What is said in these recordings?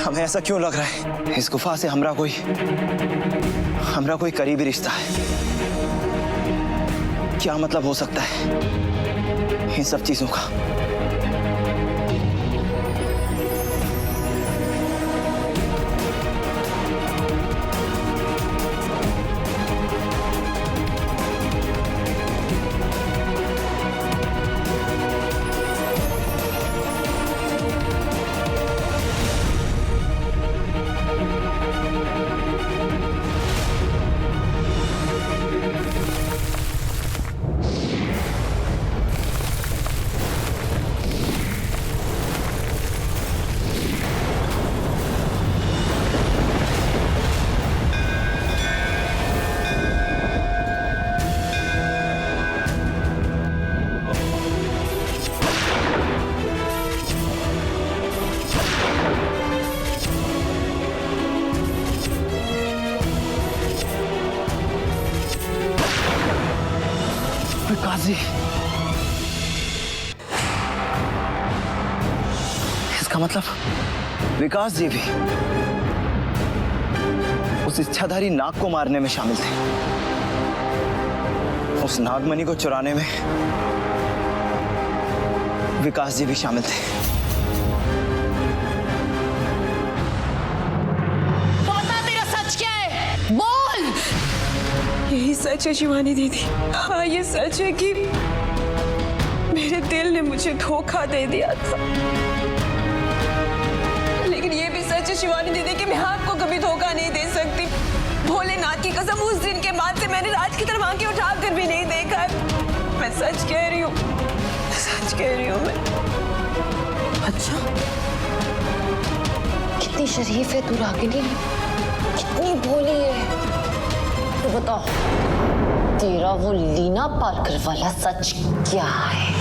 हमें ऐसा क्यों लग रहा है इस गुफा से हमरा कोई करीबी रिश्ता है? क्या मतलब हो सकता है इन सब चीजों का? विकास जी, इसका मतलब विकास जी भी उस इच्छाधारी नाग को मारने में शामिल थे, उस नागमणि को चुराने में विकास जी भी शामिल थे। बता तेरा सच क्या है, बोल। यही सच है शिवानी दीदी। हाँ, ये सच है कि मेरे दिल ने मुझे धोखा दे दिया था, लेकिन ये भी सच है शिवानी दीदी कि मैं आपको कभी धोखा नहीं दे सकती। भोलेनाथ की कसम, उस दिन के बाद से मैंने राज की तरफ आंखें उठाकर भी नहीं देखा है। मैं सच कह रही हूँ, सच कह रही हूँ मैं। अच्छा, कितनी शरीफ है तू रागिनी, कितनी भोली है। तो बताओ, तेरा वो लीना पारकर वाला सच क्या है?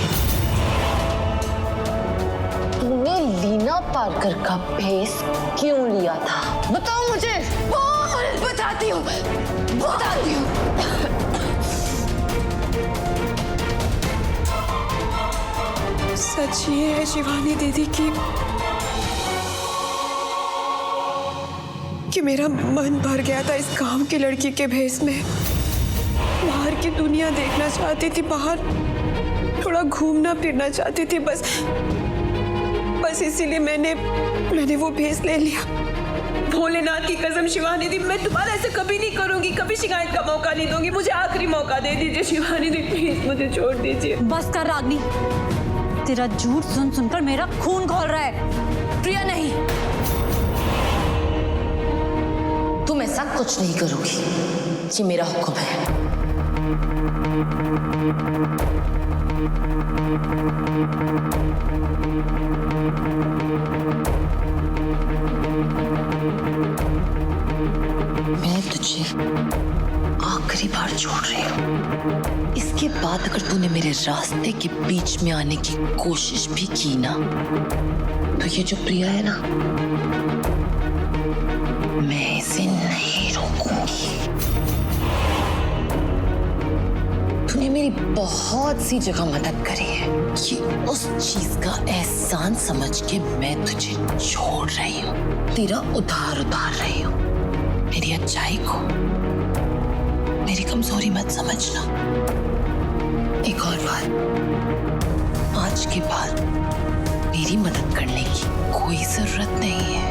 तूने लीना पारकर का भेस क्यों लिया था? बताओ मुझे। बोल। बताती हूँ, बताती हूँ। सच ये है शिवानी दीदी कि मेरा मन भर गया था इस गांव की लड़की के भेस में। बाहर की दुनिया देखना चाहती थी, बाहर थोड़ा घूमना फिरना चाहती थी, बस इसीलिए मैंने वो भेस ले लिया। भोलेनाथ की कसम शिवानी दी, मैं दोबारा ऐसे कभी नहीं करूंगी, कभी शिकायत का मौका नहीं दूंगी। मुझे आखिरी मौका दे दीजिए शिवानी दी, प्लीज मुझे छोड़ दीजिए। बस कर रागनी, तेरा झूठ सुन सुनकर मेरा खून खौल रहा है। प्रिया नहीं, तुम ऐसा कुछ नहीं करोगी, ये मेरा हुक्म है। मैं तुझे आखिरी बार छोड़ रही हूँ। इसके बाद अगर तूने मेरे रास्ते के बीच में आने की कोशिश भी की ना, तो ये जो प्रिया है ना, मैं इसे नहीं रोकूंगी। तूने मेरी बहुत सी जगह मदद करी है, ये उस चीज का एहसान समझ के मैं तुझे छोड़ रही हूँ, तेरा उधार उतार रही हूँ। मेरी अच्छाई को मेरी कमजोरी मत समझना। एक और बात, आज के बाद मेरी मदद करने की कोई जरूरत नहीं है।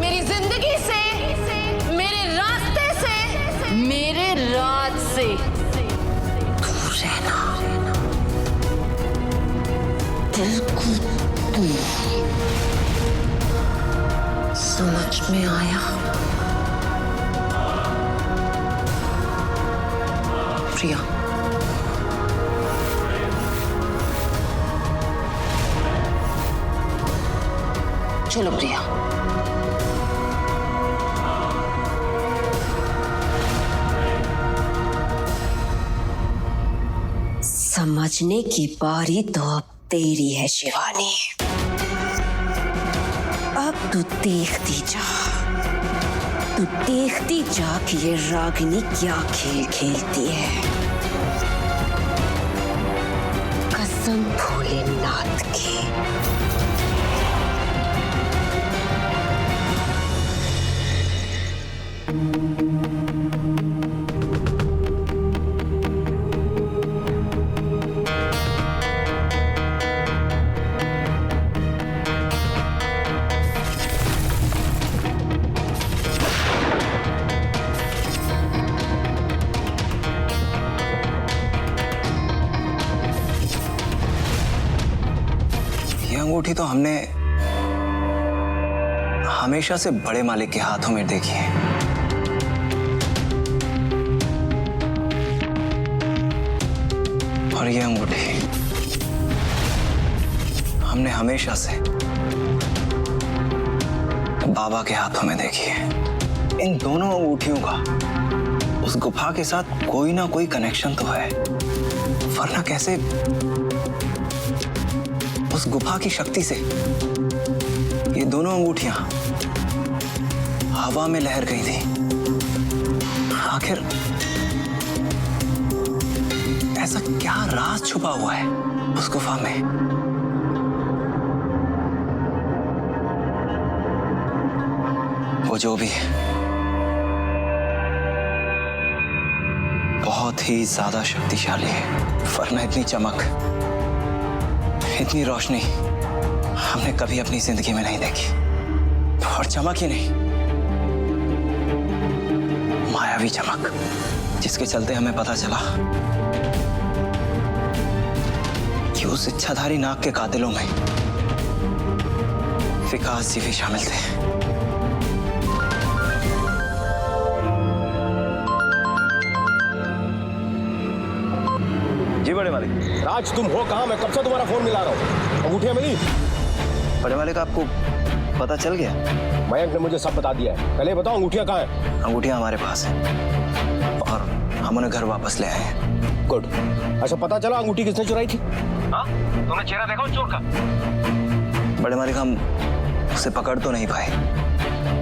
मेरी जिंदगी से, मेरे रास्ते से, मेरे राज से दूर रहना, बिल्कुल दूर। समझ में आया? प्रिया, चलो प्रिया। समझने की बारी तो अब तेरी है शिवानी। अब तू देखती जा कि ये रागिनी क्या खेल खेलती है। कसम भोलेनाथ की, अंगूठी तो हमने हमेशा से बड़े मालिक के हाथों में देखी है। और ये अंगूठी हमने हमेशा से बाबा के हाथों में देखी है। इन दोनों अंगूठियों का उस गुफा के साथ कोई ना कोई कनेक्शन तो है, वरना कैसे उस गुफा की शक्ति से ये दोनों अंगूठियां हवा में लहर गई थी। आखिर ऐसा क्या राज छुपा हुआ है उस गुफा में? वो जो भी है, बहुत ही ज्यादा शक्तिशाली है, वरना इतनी चमक, इतनी रोशनी हमने कभी अपनी जिंदगी में नहीं देखी। और चमक ही नहीं, मायावी चमक, जिसके चलते हमें पता चला कि उस इच्छाधारी नाग के कातिलों में विकास जी भी शामिल थे। जी बड़े मालिक। राज, तुम हो कहाँ? मैं कब से तुम्हारा फोन मिला रहा हूँ। अंगूठियाँ मिली? बड़े मालिक, आपको पता चल गया? मयंक ने मुझे सब बता दिया है। पहले बताओ अंगूठियाँ कहाँ हैं? अंगूठियाँ हमारे पास हैं और हम उन्हें घर वापस ले आए हैं। गुड। अच्छा, पता चला अंगूठी किसने चुराई थी? हाँ? तुमने चेहरा देखा उस चोर का? बड़े मालिक, हम उसे पकड़ तो नहीं पाए,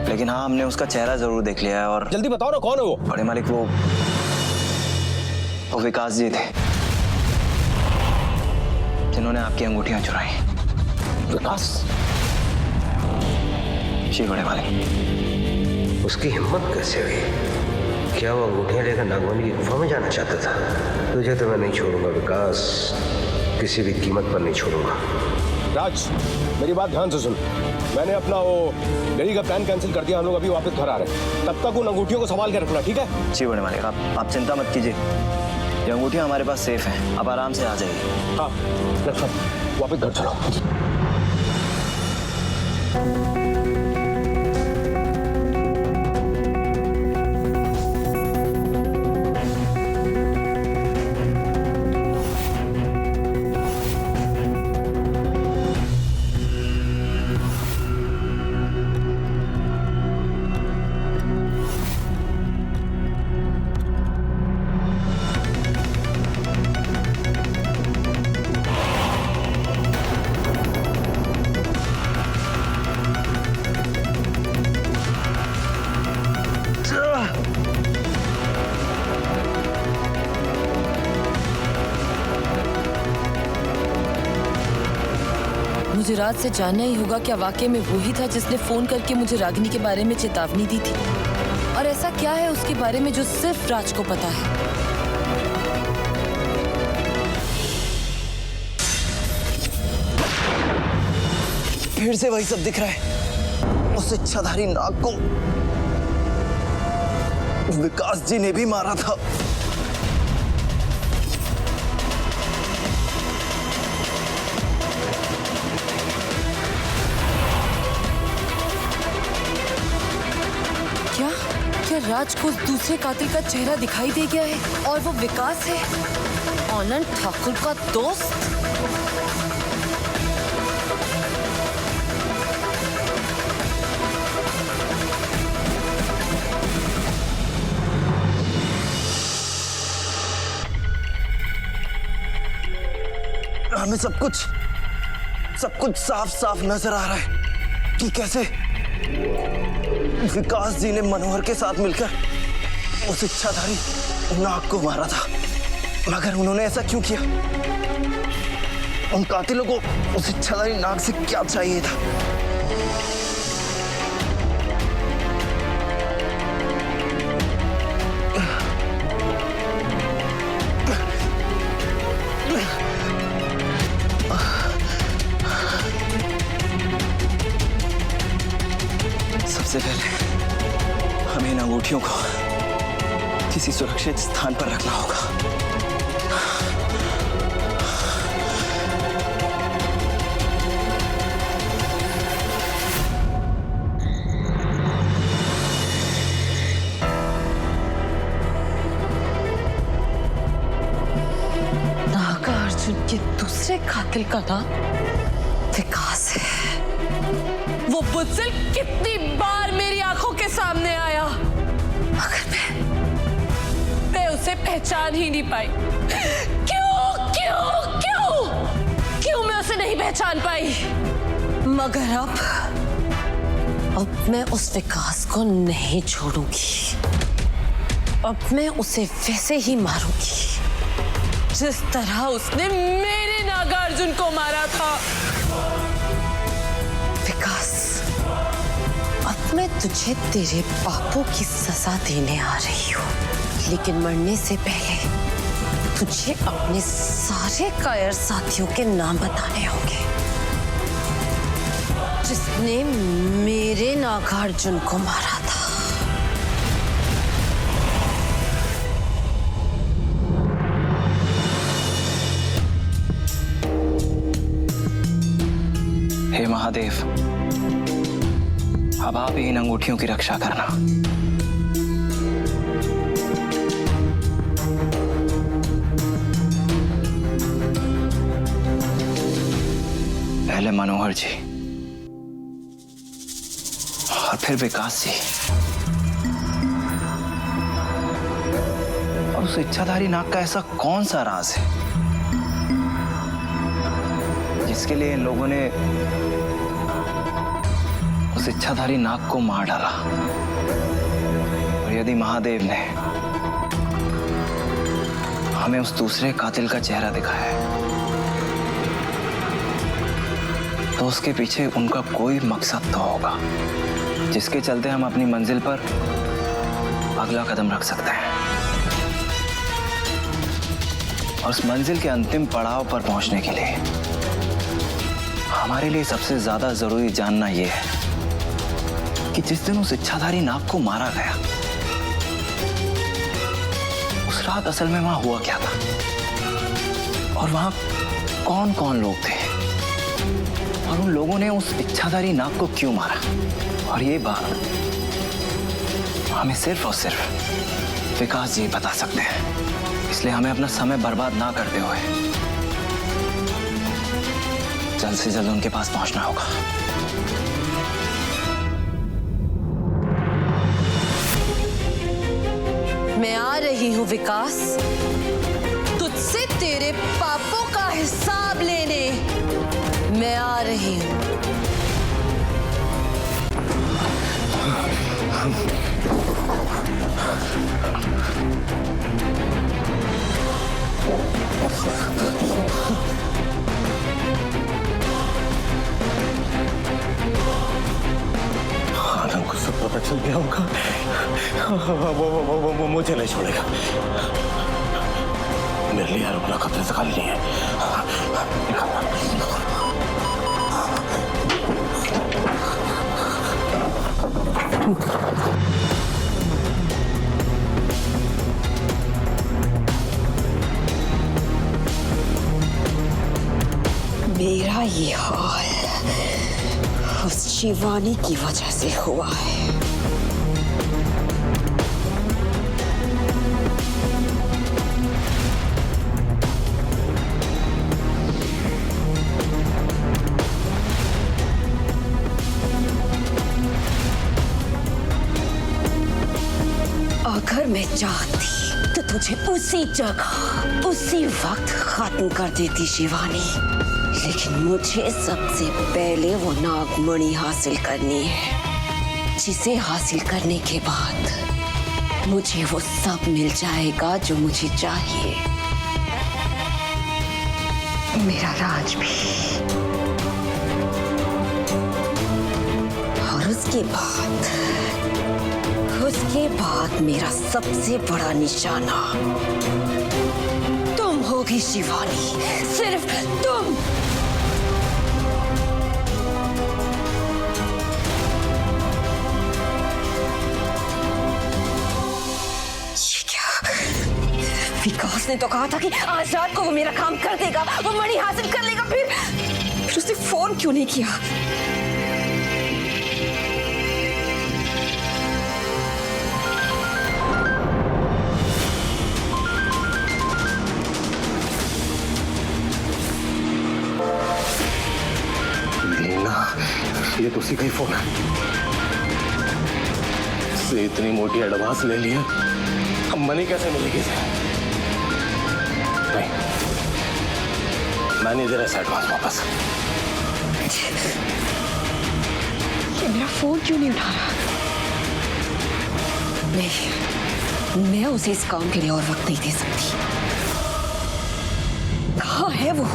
लेकिन हाँ, हमने उसका चेहरा जरूर देख लिया है। और जल्दी बताओ ना, कौन है वो? बड़े मालिक, वो विकास जी थे, जिन्होंने आपकी अंगूठियां चुराई। विकास? जी बड़े मालिक। उसकी हिम्मत कैसे हुई? क्या वो अंगूठियां लेकर नागवानी की गुफा में जाना चाहता था? तुझे तो मैं नहीं छोड़ूंगा विकास, किसी भी कीमत पर नहीं छोड़ूंगा। राज, मेरी बात ध्यान से सुन। मैंने अपना वो दिल्ली का प्लान कैंसिल कर दिया। हम लोग अभी वापस घर आ रहे हैं। तब तक उन अंगूठियों को संभाल के रखना, ठीक है? जी बड़े मालिक, आप चिंता मत कीजिए, ये अंगूठियां हमारे पास सेफ हैं। आप आराम से आ जाइए। हाँ, वापस घर चलो। मुझे राज से जानना ही होगा, क्या वाकई में वो ही था जिसने फोन करके मुझे रागिनी के बारे में चेतावनी दी थी? और ऐसा क्या है उसके बारे में जो सिर्फ राज को पता है? फिर से वही सब दिख रहा है। उस इच्छाधारी नाग को विकास जी ने भी मारा था। क्या राज को दूसरे कातिल का चेहरा दिखाई दे गया है और वो विकास है, आनंद ठाकुर का दोस्त? हमें सब कुछ साफ साफ नजर आ रहा है कि कैसे विकास जी ने मनोहर के साथ मिलकर उस इच्छाधारी नाग को मारा था। मगर उन्होंने ऐसा क्यों किया? उन कातिलों को उस इच्छाधारी नाग से क्या चाहिए था? सबसे पहले हमें इन अंगूठियों को किसी सुरक्षित स्थान पर रखना होगा। अर्जुन के दूसरे कातिल का नाम विकास है। वो बुज़दिल कितनी बार मेरी आंखों के सामने आया, मगर मैं उसे पहचान ही नहीं पाई। क्यों क्यों क्यों क्यों मैं उसे नहीं पहचान पाई? मगर अब मैं उस विकास को नहीं छोड़ूंगी। अब मैं उसे वैसे ही मारूंगी जिस तरह उसने मेरे नागार्जुन को मारा था। विकास, अब मैं तुझे तेरे पापों की सजा देने आ रही हूँ, लेकिन मरने से पहले तुझे अपने सारे कायर साथियों के नाम बताने होंगे जिसने मेरे नागार्जुन को मारा था। हे महादेव, अब आप ही इन अंगूठियों की रक्षा करना। पहले मनोहर जी और फिर विकास जी। और उस इच्छाधारी नाग का ऐसा कौन सा राज है जिसके लिए इन लोगों ने उस इच्छाधारी नाग को मार डाला? और यदि महादेव ने हमें उस दूसरे कातिल का चेहरा दिखाया है तो उसके पीछे उनका कोई मकसद तो होगा जिसके चलते हम अपनी मंजिल पर अगला कदम रख सकते हैं। और उस मंजिल के अंतिम पड़ाव पर पहुंचने के लिए हमारे लिए सबसे ज्यादा जरूरी जानना यह है कि जिस दिन उस इच्छाधारी नाग को मारा गया उस रात असल में वहां हुआ क्या था और वहां कौन कौन लोग थे और उन लोगों ने उस इच्छाधारी नाग को क्यों मारा। और ये बात हमें सिर्फ और सिर्फ विकास जी बता सकते हैं, इसलिए हमें अपना समय बर्बाद ना करते हुए जल्द से जल्द उनके पास पहुंचना होगा। मैं आ रही हूँ विकास, तुझसे तेरे पापों का हिसाब लेने मैं आ रही हूँ। आनंद को सब पता चल गया होगा। वो मुझे नहीं छोड़ेगा। मेरे लिए रुकना खतरे से खाली नहीं है। मेरा ये हाल उस शिवानी की वजह से हुआ है। अगर मैं चाहती तो तुझे उसी जगह उसी वक्त खत्म कर देती शिवानी, लेकिन मुझे सबसे पहले वो नागमणि हासिल करनी है, जिसे हासिल करने के बाद मुझे वो सब मिल जाएगा जो मुझे चाहिए, मेरा राज भी। और उसके बाद मेरा सबसे बड़ा निशाना तुम होगी शिवानी, सिर्फ तुम। ये क्या? विकास ने तो कहा था कि आज रात को वो मेरा काम कर देगा, वो मणि हासिल कर लेगा। फिर उसने फोन क्यों नहीं किया? ये तो उसी का ही फोन है। उससे इतनी मोटी एडवांस ले लिया, अब मनी कैसे मिलेगी इसे? नहीं, मैं नहीं दे रहा इसे एडवांस वापस। ये मेरा फोन क्यों नहीं उठा रहा? नहीं, मैं उसे इस काम के लिए और वक्त नहीं दे सकती। कहाँ है वो?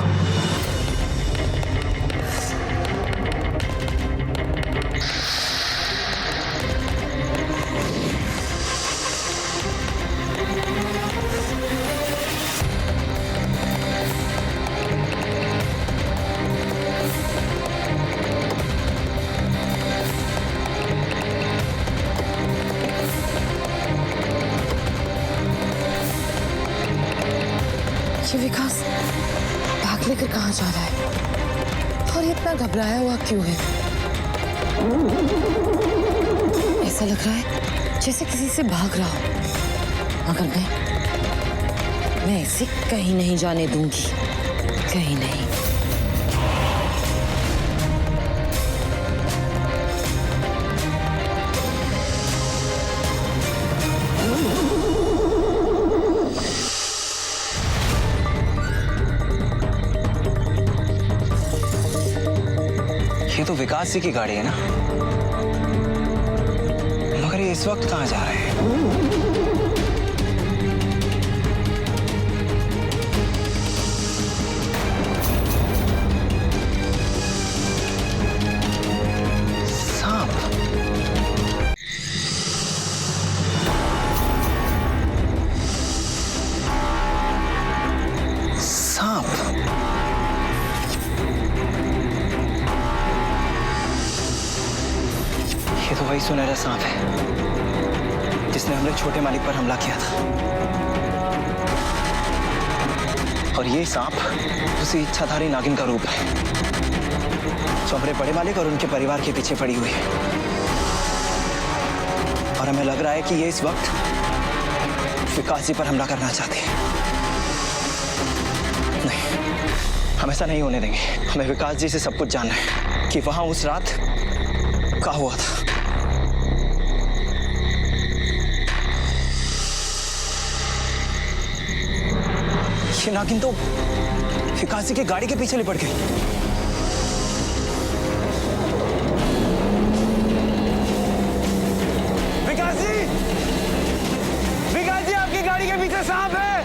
ये विकास भाग लेकर कहाँ जा रहा है और ये इतना घबराया हुआ क्यों है? ऐसा लग रहा है जैसे किसी से भाग रहा हो, मगर मैं इसे कहीं नहीं जाने दूंगी, कहीं नहीं। ये तो विकास जी की गाड़ी है ना, मगर ये इस वक्त कहाँ जा रहे हैं? सांप। सांप। ये तो वही सुनहरा सांप है जिसने हमने छोटे मालिक पर हमला किया था, और ये सांप उसी इच्छाधारी नागिन का रूप है जो हमारे बड़े मालिक और उनके परिवार के पीछे पड़ी हुई है। और हमें लग रहा है कि ये इस वक्त विकास जी पर हमला करना चाहते हैं। नहीं, हम ऐसा नहीं होने देंगे। हमें विकास जी से सब कुछ जानना है कि वहां उस रात क्या हुआ था। ये नागिन तो विकास जी की गाड़ी के पीछे लिपट गई। विकास जी! विकास जी, आपकी गाड़ी के पीछे सांप है।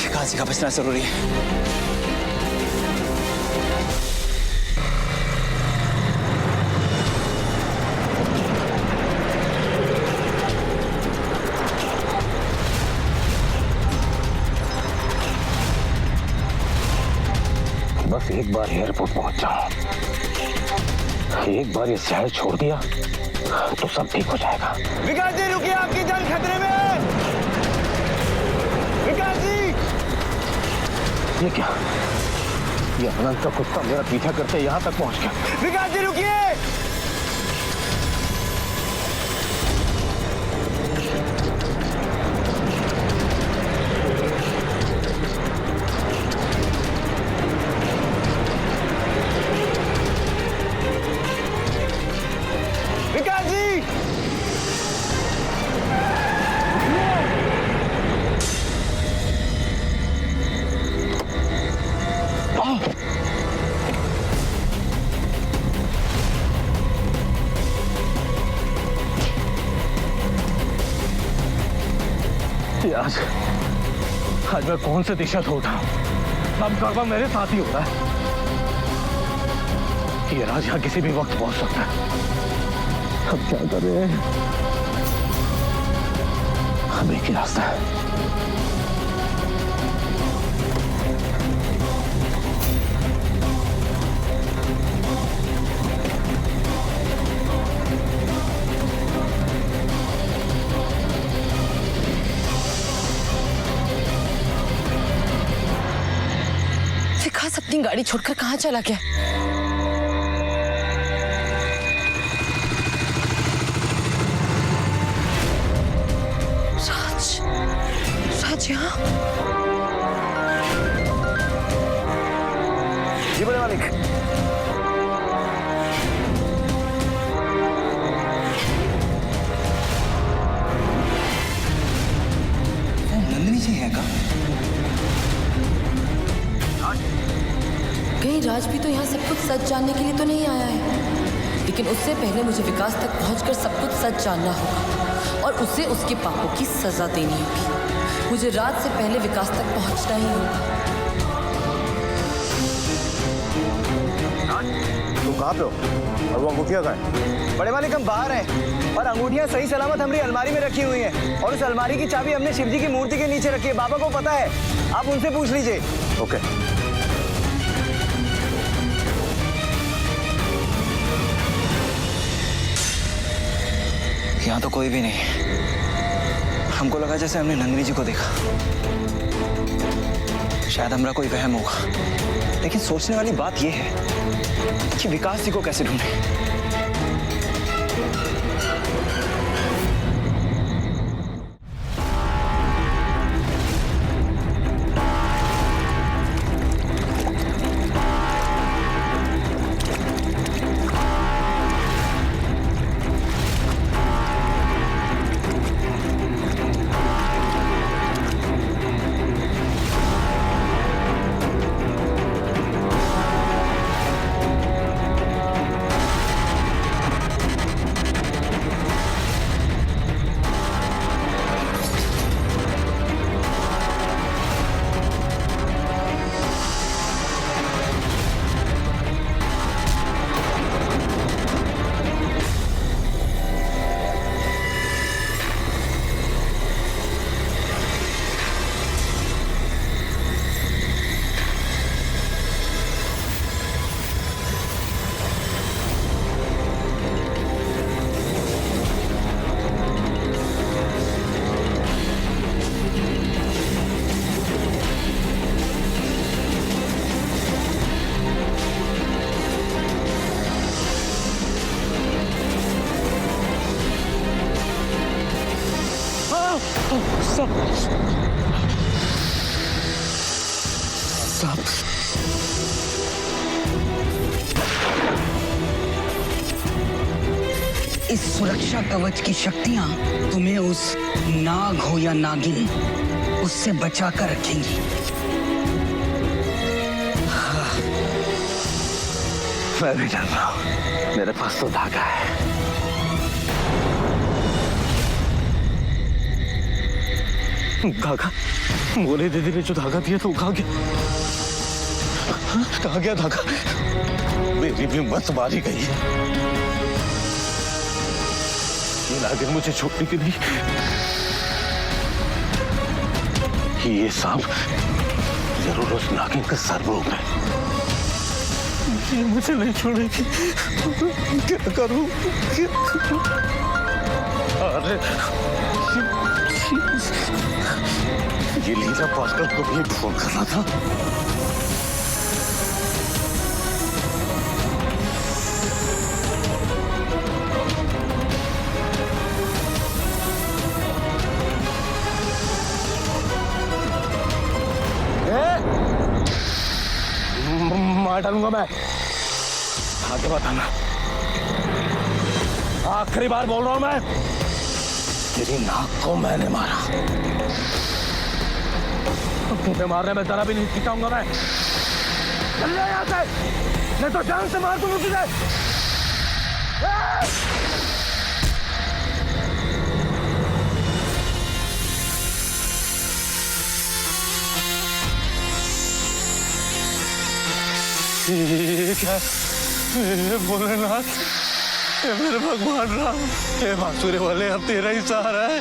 विकास जी का बचना जरूरी है। बस एक बार एयरपोर्ट पहुंच जाओ, एक बार ये शहर छोड़ दिया तो सब ठीक हो जाएगा। विकास जी रुकिए, आपकी जान खतरे में है। विकास जी! ये क्या? ये अनंत का कुत्ता मेरा पीछा करते यहाँ तक पहुंच गया। विकास जी रुकिए! विकास जी! ये आज मैं कौन से दिशा से उठा? अब गड़बड़ मेरे साथ ही हो रहा है। ये राज यहाँ किसी भी वक्त पहुंच सकता है। अब क्या करें? अब एक ही रास्ता है। विकास अपनी गाड़ी छोड़कर कहाँ चला गया? राज यहाँ? जी बड़े मालिक, जानने के लिए तो नहीं आया है, लेकिन उससे पहले मुझे विकास तक पहुंचकर सब कुछ सच जानना होगा और उसे उसके पापों की सजा देनी होगी। मुझे रात से पहले विकास तक पहुंचना ही होगा। तुम कहाँ पे हो और वो अंगूठियाँ कहाँ हैं? बड़े मालिक हम बाहर हैं और अंगूठियां सही सलामत हमारी अलमारी में रखी हुई हैं और उस अलमारी की चाबी हमने शिवजी की मूर्ति के नीचे रखी है। बाबा को पता है, आप उनसे पूछ लीजिए। ओके। यहाँ तो कोई भी नहीं। हमको लगा जैसे हमने नंगनी जी को देखा। शायद हमारा कोई वहम होगा, लेकिन सोचने वाली बात यह है कि विकास जी को कैसे ढूंढे। इस सुरक्षा कवच की शक्तियां तुम्हें उस नाग हो या नागिन, उससे बचा कर रखेंगी। मैं भी डर रहा हूं, मेरे पास तो धागा है। धागा? मोरे दीदी ने जो धागा दिया तो कहाँ गया? कहाँ गया धागा? मेरी भी मत मारी गई। ये नागिन मुझे छोड़ने के लिए, ये सांप जरूर उस नागिन का सर्वरूप है। ये मुझे नहीं छोड़ेगी। क्या करूं? अरे ये लीला पास्कल को भी फोन करना था। मार डालूंगा मैं। आगे बताना। आखिरी बार बोल रहा हूं मैं, तेरी नाक को मैंने मारा। मुझे मारने में जरा भी नहीं हिचकिचाऊंगा मैं। चल जा यहाँ से, नहीं तो जान से मार दूंगा तुझे। क्या? भोलेनाथ, मेरे भगवान राम, हे बांसुरी वाले, अब तेरा ही सहारा है।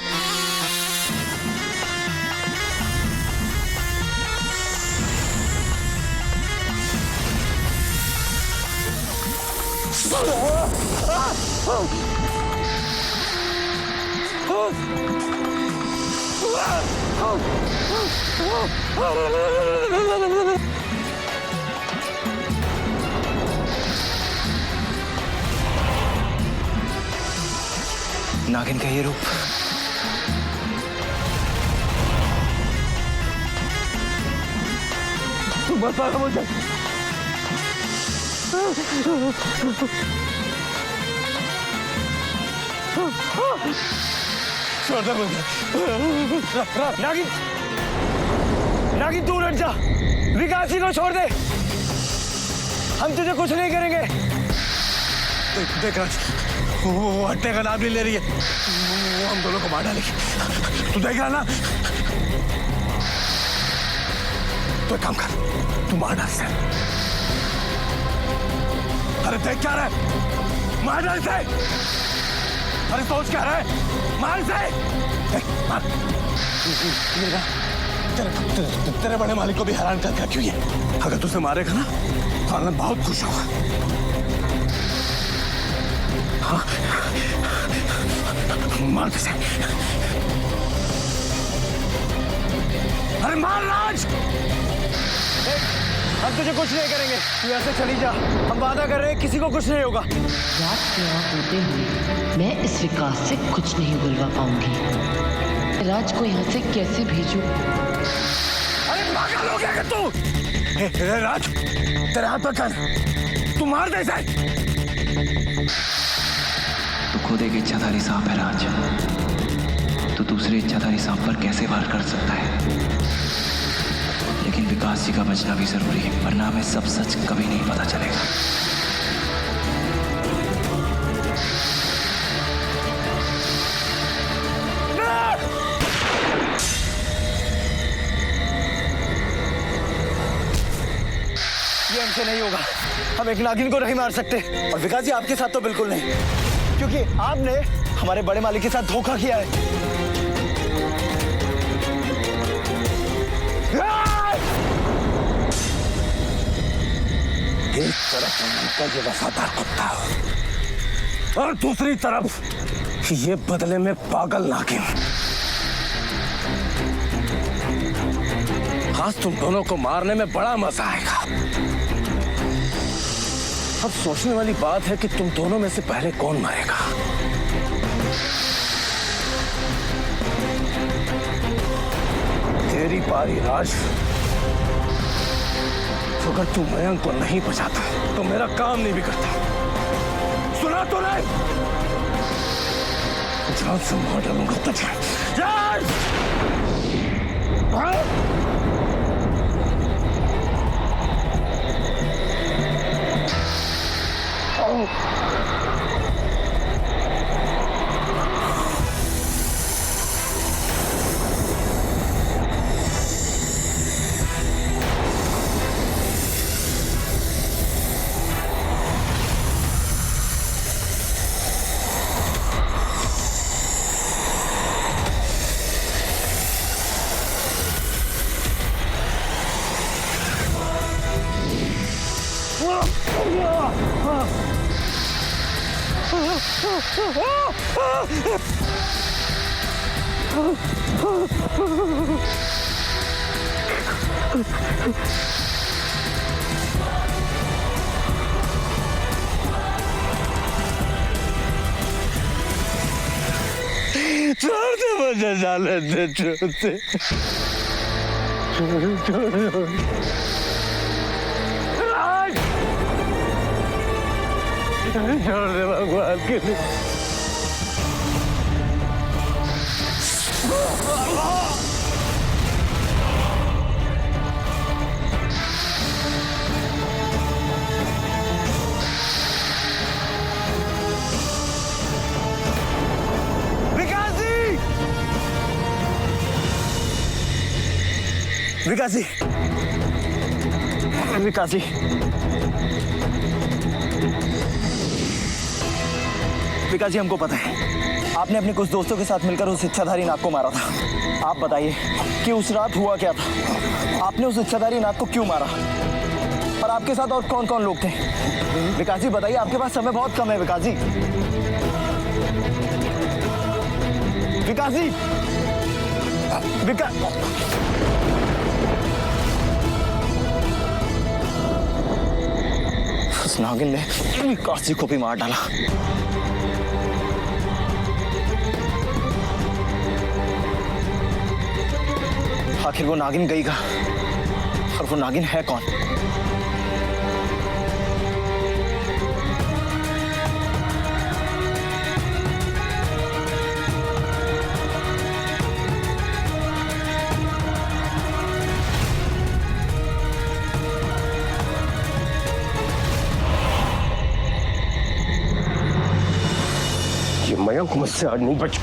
नागिन का ये रूप तुम बता रहा मुझे। छोड़ मुझे। नागिन, नागिन तू लट जा, विकास जी को छोड़ दे। हम तुझे कुछ नहीं करेंगे। देख राज, वो हटने का नाम नहीं ले रही है, वो हम दोनों को मार डालेगी। तू देख रहा ना? तो एक काम कर, तू मार डाल इसे। अरे देख क्या रहा है, मार डाल इसे। अरे सोच क्या रहा है, मार इसे। मार। तेरे बड़े मालिक को भी हैरान कर दिया क्यों ये? अगर तुझे मारेगा ना तो आनंद बहुत खुश होगा। हाँ? मार इसे। अरे मार राज। हम तुझे कुछ नहीं करेंगे, तू ऐसे चली जा। हम वादा कर रहे हैं किसी को कुछ नहीं होगा। रात पूरा होते हुए मैं इस विकास से कुछ नहीं बुलवा पाऊंगी। राज को यहाँ से कैसे भेजूं? अरे पागल हो गया क्या तू? ए, राज, तेरे हाथ पर कर, तू मार दे इसे। तू खुद एक इच्छाधारी सांप है राज, तो दूसरे इच्छाधारी सांप पर कैसे वार कर सकता है? लेकिन विकास जी का बचना भी जरूरी है, वरना हमें सब सच कभी नहीं पता चलेगा। ये हमसे नहीं होगा। हम एक नागिन को नहीं मार सकते, और विकास जी आपके साथ तो बिल्कुल नहीं, क्योंकि आपने हमारे बड़े मालिक के साथ धोखा किया है। एक तरफ उनका ये वफादार कुत्ता और दूसरी तरफ ये बदले में पागल नागिन। आज तुम दोनों को मारने में बड़ा मजा आएगा। अब सोचने वाली बात है कि तुम दोनों में से पहले कौन मरेगा। तेरी बारी राज। अगर तू मयंक को नहीं बचाता तो मेरा काम नहीं बिगड़ता। सुना तो नहीं? जान से मार डालूंगा तुझे। जान! छोड़ दे मुझे, जाने दे, छोड़ दे, छोड़ दे भगवान के लिए। विकास जी, विकास जी, विकास जी, हमको पता है आपने अपने कुछ दोस्तों के साथ मिलकर उस इच्छाधारी नाग को मारा था। आप बताइए कि उस रात हुआ क्या था? आपने उस इच्छाधारी नाग को क्यों मारा? और आपके साथ और कौन कौन लोग थे? विकास जी बताइए, आपके पास समय बहुत कम है। विकास जी, विकास जी, उस नागिन ने विकास जी को भी मार डाला। आखिर वो नागिन गई कहाँ? और वो नागिन है कौन? मयंक मुझसे आज नहीं बच।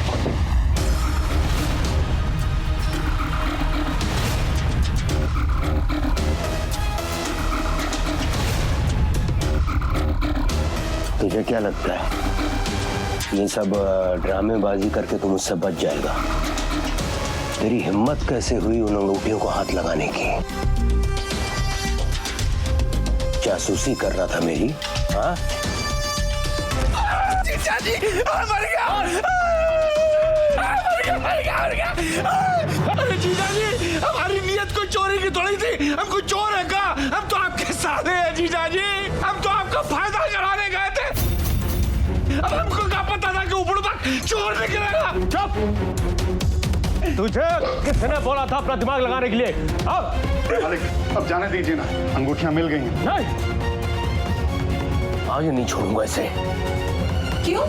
तुझे क्या लगता है ये सब ड्रामेबाजी करके तुम मुझसे बच जाएगा? तेरी हिम्मत कैसे हुई उन अंगूठियों को हाथ लगाने की? जासूसी कर रहा था मेरी? हाँ? जीजा जी, मर गया। अरे जीजा जी, हमारी नीयत कोई चोरी की थोड़ी थी। हम कोई चोर है का? हम तो आपके साले हैं जीजा जी। हम तो आपका फायदा कराने गए थे। अब हमको क्या पता था कि ऊपर तक चोर निकलेगा। चुप! तुझे किसने बोला था अपना दिमाग लगाने के लिए? अब जाने दीजिए ना, अंगूठियां मिल गई हैं। नहीं, आगे नहीं छोड़ूंगा इसे। क्यों?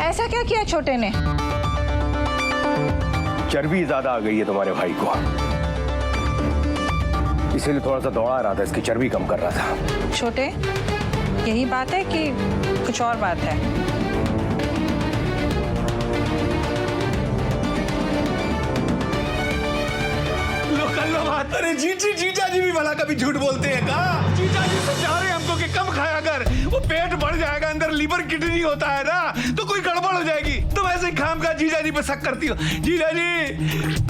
ऐसा क्या किया छोटे ने? चर्बी ज्यादा आ गई है तुम्हारे भाई को, इसीलिए थोड़ा सा दौड़ा रहा था, इसकी चर्बी कम कर रहा था। छोटे, यही बात है कि कुछ और बात है? लो बात। अरे जीजा जी भी भला कभी झूठ बोलते हैं का? जीजा जी समझा रहे हमको कि कम खाया कर, वो पेट बढ़ जाएगा, अंदर लीवर किडनी होता है ना, तो कोई गड़बड़ हो जाएगी। तुम ऐसे ही खामखा जीजा जी पे शक करती हो। जीजा जी,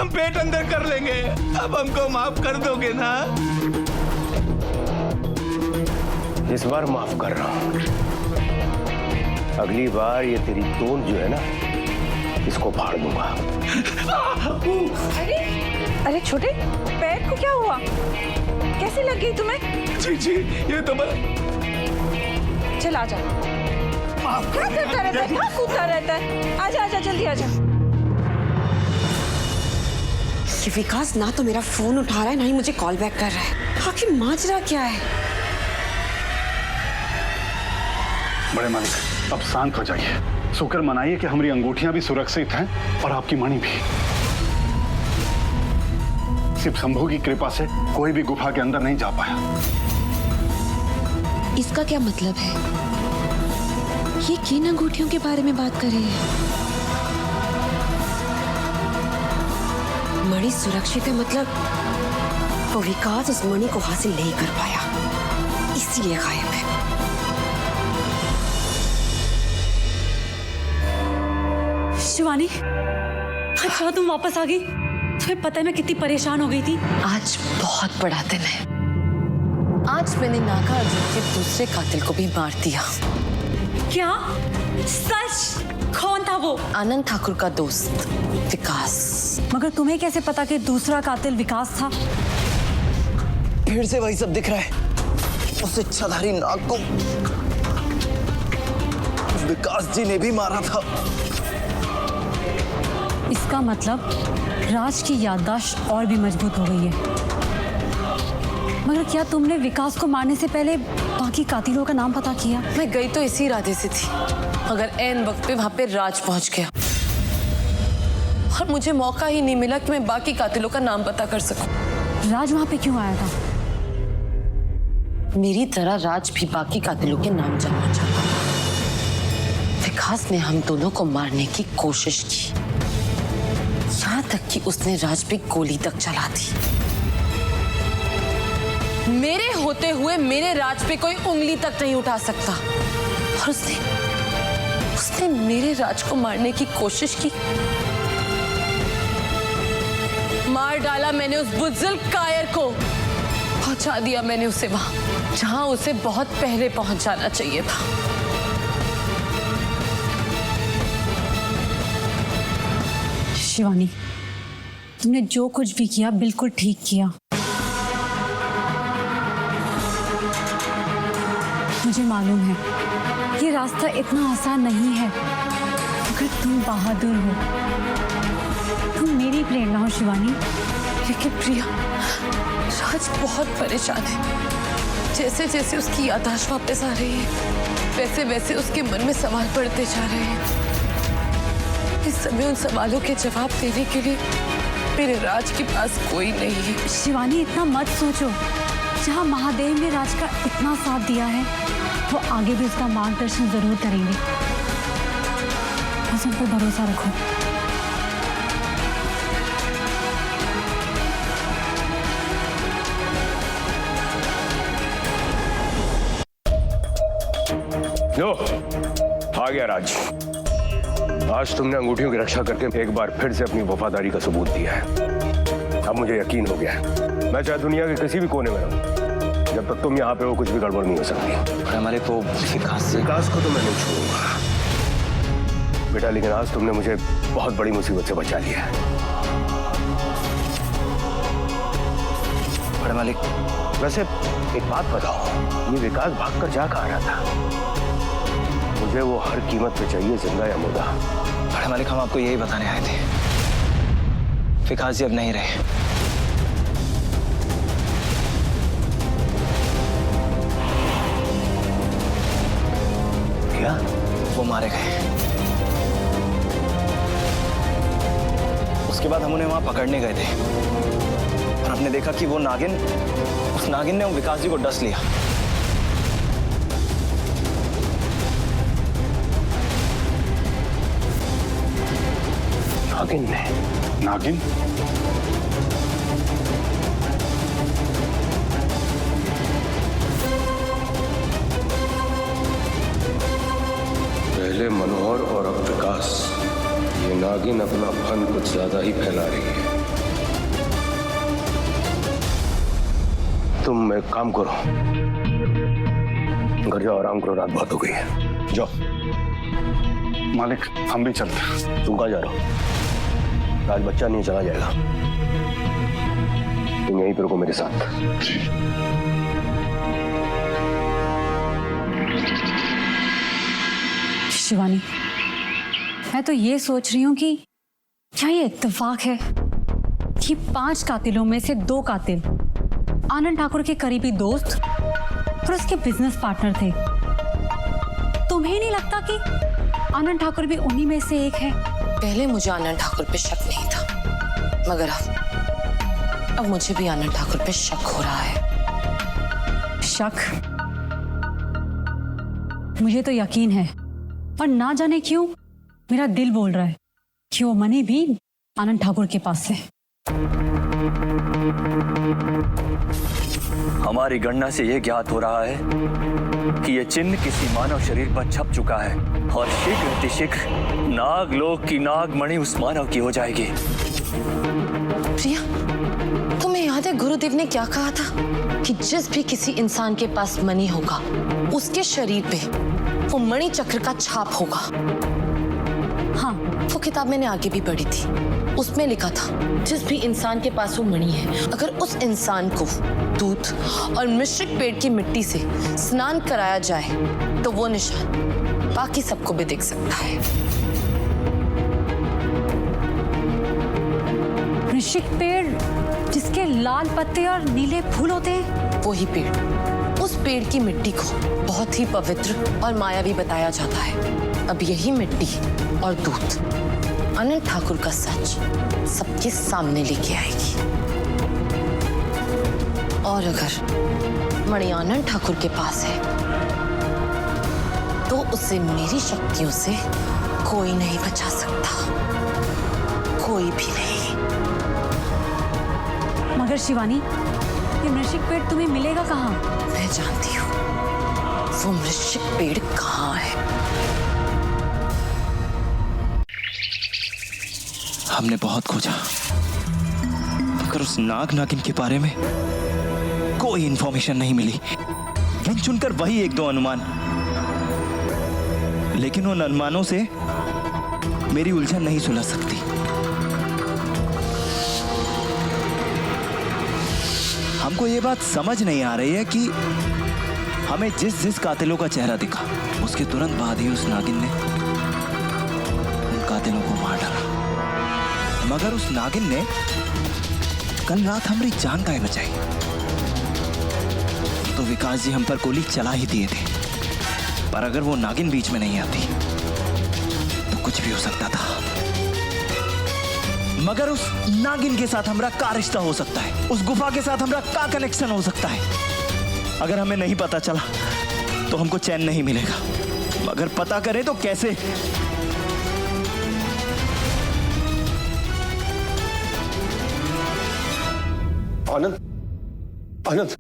हम पेट अंदर कर लेंगे, अब हमको माफ कर दोगे ना? इस बार माफ कर रहा हूं, अगली बार ये तेरी तोंद जो है ना, इसको फाड़ दूंगा। अरे छोटे, पैर को क्या हुआ? कैसे लग गई तुम्हें? जी, ये तो चल आजा। क्या करता रहता है? क्या कूदता रहता है? आजा जल्दी आजा। ये विकास ना तो मेरा फोन उठा रहा है, ना ही मुझे कॉल बैक कर रहा है। आखिर माजरा क्या है? बड़े मालिक, अब शांत हो जाइए। शुक्र मनाइए कि हमारी अंगूठियां भी सुरक्षित हैं और आपकी मणि भी। सिर्फ शंभू की कृपा से कोई भी गुफा के अंदर नहीं जा पाया। इसका क्या मतलब है? ये किन अंगूठियों के बारे में बात कर रही है? मणि सुरक्षित है मतलब वो विकास उस मणि को हासिल नहीं कर पाया, इसीलिए गायब है। शिवानी, अच्छा तुम वापस आ गई। तुम्हें पता है मैं कितनी परेशान हो गई थी। आज बहुत बड़ा दिन है। आज मैंने नागा अर्जुन के दूसरे कातिल को भी मार दिया। क्या? सच? कौन था वो? आनंद ठाकुर का दोस्त विकास। मगर तुम्हें कैसे पता कि दूसरा कातिल विकास था? फिर से वही सब दिख रहा है। उस इच्छाधारी नाग को विकास जी ने भी मारा था। इसका मतलब राज की याददाश्त और भी मजबूत हो गई है। मगर क्या तुमने विकास को मारने से पहले बाकी कातिलों का नाम पता किया? मैं गई तो इसी इरादे से थी, मगर ऐन वक्त पे वहां पे राज पहुंच गया और मुझे मौका ही नहीं मिला कि मैं बाकी कातिलों का नाम पता कर सकूं। राज वहां पे क्यों आया था? मेरी तरह राज भी बाकी कातिलों के नाम जानना चाहता था। विकास ने हम दोनों को मारने की कोशिश की, यहाँ तक कि उसने राज पे गोली तक चला दी। मेरे होते हुए मेरे राज पे कोई उंगली तक नहीं उठा सकता और उसने मेरे राज को मारने की कोशिश की। मार डाला मैंने उस बुज़दिल कायर को, पहुंचा दिया मैंने उसे वहां जहां उसे बहुत पहले पहुंच जाना चाहिए था। शिवानी, तुमने जो कुछ भी किया बिल्कुल ठीक किया। मुझे मालूम है ये रास्ता इतना आसान नहीं है, मगर तुम बहादुर हो, तुम मेरी प्रेरणा हो शिवानी। लेकिन प्रिया, राज बहुत परेशान है। जैसे जैसे उसकी याददाश्त वापस आ रही है, वैसे वैसे उसके मन में सवाल बढ़ते जा रहे हैं। इस समय उन सवालों के जवाब देने के लिए मेरे राज के पास कोई नहीं है। शिवानी, इतना मत सोचो। जहाँ महादेव ने राज का इतना साथ दिया है, वो आगे भी उसका मार्गदर्शन जरूर करेंगे। बस उन पर भरोसा रखो। लो, आ गया राज। आज तुमने अंगूठियों की रक्षा करके एक बार फिर से अपनी वफादारी का सबूत दिया है। अब मुझे यकीन हो गया है, मैं चाहे दुनिया के किसी भी कोने में रहूं, जब तक तुम यहाँ पे हो कुछ भी गड़बड़ नहीं हो सकती। हमारे को विकास को तो मैं नहीं छोड़ूंगा बेटा, लेकिन आज तुमने मुझे बहुत बड़ी मुसीबत से बचा लिया है। बड़े मालिक, वैसे एक बात बताओ, ये विकास भागकर जा कहाँ रहा था? मुझे वो हर कीमत पे चाहिए, जिंदा या मुर्दा। बड़े मालिक, हम आपको यही बताने आए थे, विकास जी अब नहीं रहे। क्या? वो मारे गए। उसके बाद हम उन्हें वहां पकड़ने गए थे और हमने देखा कि उस नागिन ने विकास जी को डस लिया। नागिन ने? नागिन? पहले मनोहर और अब विकास, ये नागिन अपना फन कुछ ज्यादा ही फैला रही है। तुम एक काम करो, घर जाओ, आराम करो, रात बहुत हो गई है, जाओ। मालिक, हम भी चलते हैं। तुम कहाँ जा रहे हो? आज बच्चा नहीं चला जाएगा, तुम यहीं पर रुको मेरे साथ। शिवानी, मैं तो ये सोच रही हूँ कि क्या ये इत्तेफाक है कि 5 कातिलों में से 2 कातिल आनंद ठाकुर के करीबी दोस्त और उसके बिजनेस पार्टनर थे। तुम्हें नहीं लगता कि आनंद ठाकुर भी उन्हीं में से एक है? पहले मुझे आनंद ठाकुर पे शक नहीं था, मगर अब मुझे भी आनंद ठाकुर पे शक हो रहा है। शक? मुझे तो यकीन है, और ना जाने क्यों मेरा दिल बोल रहा है कि वो मनी भी आनंद ठाकुर के पास है। हमारी गणना से यह ज्ञात हो रहा है कि यह चिन्ह किसी मानव शरीर पर छप चुका है और शीघ्र अतिशीघ्र नागलोक की नागमणि उस मानव की हो जाएगी। प्रिया, तुम्हें याद है गुरुदेव ने क्या कहा था कि जिस भी किसी इंसान के पास मणि होगा उसके शरीर पे वो मणि चक्र का छाप होगा। हाँ, वो किताब मैंने आगे भी पढ़ी थी, उसमें लिखा था जिस भी इंसान के पास वो मणि है, अगर उस इंसान को दूध और मिश्रित पेड़ की मिट्टी से स्नान कराया जाए तो वो निशान बाकी सबको भी दिख सकता है। ऋषिक पेड़ जिसके लाल पत्ते और नीले फूल होते हैं? वही पेड़, उस पेड़ की मिट्टी को बहुत ही पवित्र और मायावी बताया जाता है। अब यही मिट्टी और दूध आनंद ठाकुर का सच सबके सामने लेके आएगी, और अगर मणि आनंद ठाकुर के पास है तो उसे मेरी शक्तियों से कोई नहीं बचा सकता, कोई भी नहीं। मगर शिवानी, ये मृषिक पेड़ तुम्हें मिलेगा कहाँ? मैं जानती हूँ वो मृषिक पेड़ कहाँ है। हमने बहुत खोजा, मगर उस नागिन के बारे में कोई इंफॉर्मेशन नहीं मिली। गिन चुनकर वही 1-2 अनुमान, लेकिन उन अनुमानों से मेरी उलझन नहीं सुलझ सकती। हमको ये बात समझ नहीं आ रही है कि हमें जिस कातिलों का चेहरा दिखा उसके तुरंत बाद ही उस नागिन ने उन कातिलों को मार डाला, मगर उस नागिन ने कल रात हमारी जान काहे बचाई? तो विकास जी हम पर गोली चला ही दिए थे, पर अगर वो नागिन बीच में नहीं आती तो कुछ भी हो सकता था। मगर उस नागिन के साथ हमारा क्या रिश्ता हो सकता है? उस गुफा के साथ हमारा क्या कनेक्शन हो सकता है? अगर हमें नहीं पता चला तो हमको चैन नहीं मिलेगा, मगर पता करें तो कैसे? आनंद, आनंद,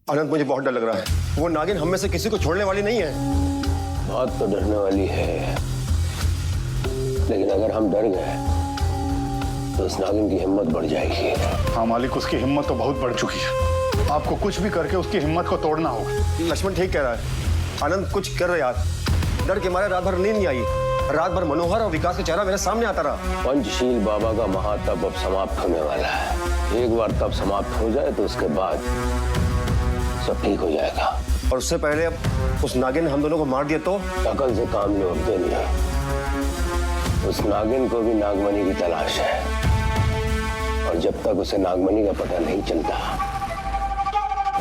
आनंद, मुझे बहुत डर लग रहा है। वो नागिन हम में से किसी को छोड़ने वाली नहीं है। बात तो डरने वाली है, लेकिन अगर हम डर गए तो उस नागिन की हिम्मत बढ़ जाएगी। हाँ मालिक, उसकी हिम्मत तो बहुत बढ़ चुकी है। आपको कुछ भी करके उसकी हिम्मत को तोड़ना होगा। लक्ष्मण ठीक कह रहा है। आनंद, कुछ कर रहे यार। डर के मारे रात भर नींद नहीं आई। रात भर मनोहर और विकास का चेहरा मेरे सामने आता रहा। पंचशील बाबा का महातप अब समाप्त होने वाला है। एक बार तप समाप्त हो जाए तो उसके बाद सब ठीक हो जाएगा। और उससे पहले अब उस नागिन ने हम दोनों को मार दिया तो? अकल से काम लो अब्दुल। उस नागिन को भी नागमणि की तलाश है, और जब तक उसे नागमणि का पता नहीं चलता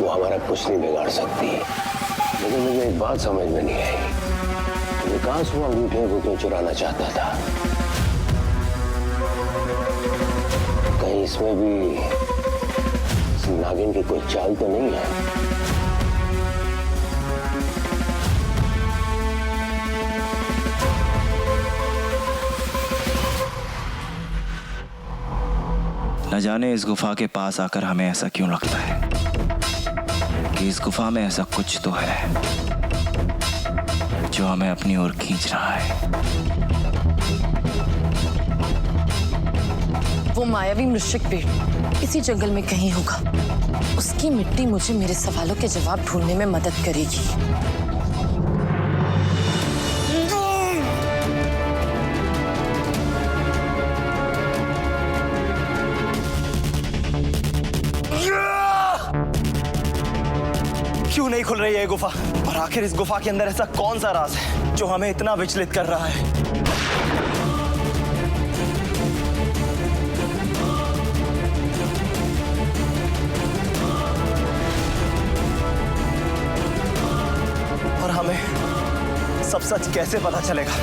वो हमारा कुछ नहीं बिगाड़ सकती। लेकिन मुझे एक बात समझ में नहीं आई, विकास वो अंगूठे को क्यों चुराना चाहता था? कहीं इसमें भी इस नागिन की कोई चाल तो नहीं है? न जाने इस गुफा के पास आकर हमें ऐसा क्यों लगता है कि इस गुफा में ऐसा कुछ तो है जो हमें अपनी ओर खींच रहा है। वो मायावी मृक्षक पेड़ इसी जंगल में कहीं होगा। उसकी मिट्टी मुझे मेरे सवालों के जवाब ढूंढने में मदद करेगी। क्यों नहीं खुल रही है ये गुफा? और आखिर इस गुफा के अंदर ऐसा कौन सा राज है जो हमें इतना विचलित कर रहा है? और हमें सब सच कैसे पता चलेगा?